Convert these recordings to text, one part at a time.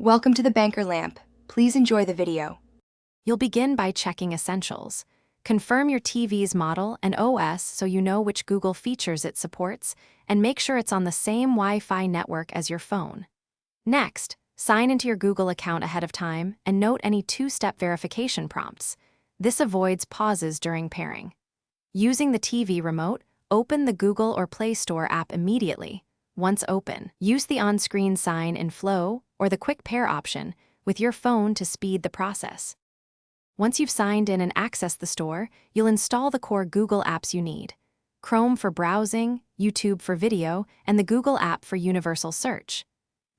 Welcome to the Banker Lamp. Please enjoy the video. You'll begin by checking Essentials. Confirm your TV's model and OS so you know which Google features it supports, and make sure it's on the same Wi-Fi network as your phone. Next, sign into your Google account ahead of time and note any two-step verification prompts. This avoids pauses during pairing. Using the TV remote, open the Google or Play Store app immediately. Once open, use the on-screen sign in Flow or the Quick Pair option with your phone to speed the process. Once you've signed in and accessed the store, you'll install the core Google apps you need: Chrome for browsing, YouTube for video, and the Google app for universal search.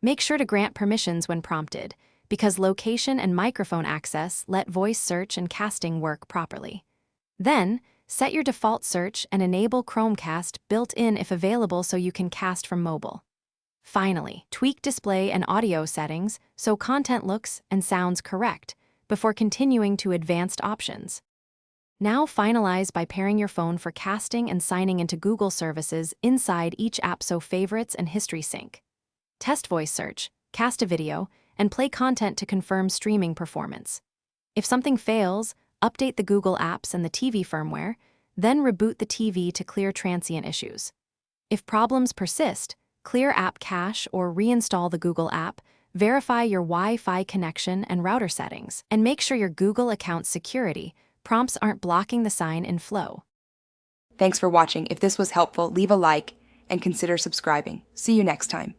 Make sure to grant permissions when prompted, because location and microphone access let voice search and casting work properly. Then, set your default search and enable Chromecast built-in if available so you can cast from mobile. Finally, tweak display and audio settings so content looks and sounds correct before continuing to advanced options. Now finalize by pairing your phone for casting and signing into Google services inside each app so favorites and history sync. Test voice search, cast a video, and play content to confirm streaming performance. If something fails, update the Google apps and the TV firmware, then reboot the TV to clear transient issues. If problems persist, clear app cache or reinstall the Google app, verify your Wi-Fi connection and router settings, and make sure your Google account security prompts aren't blocking the sign in Flow. Thanks for watching. If this was helpful, leave a like and consider subscribing. See you next time.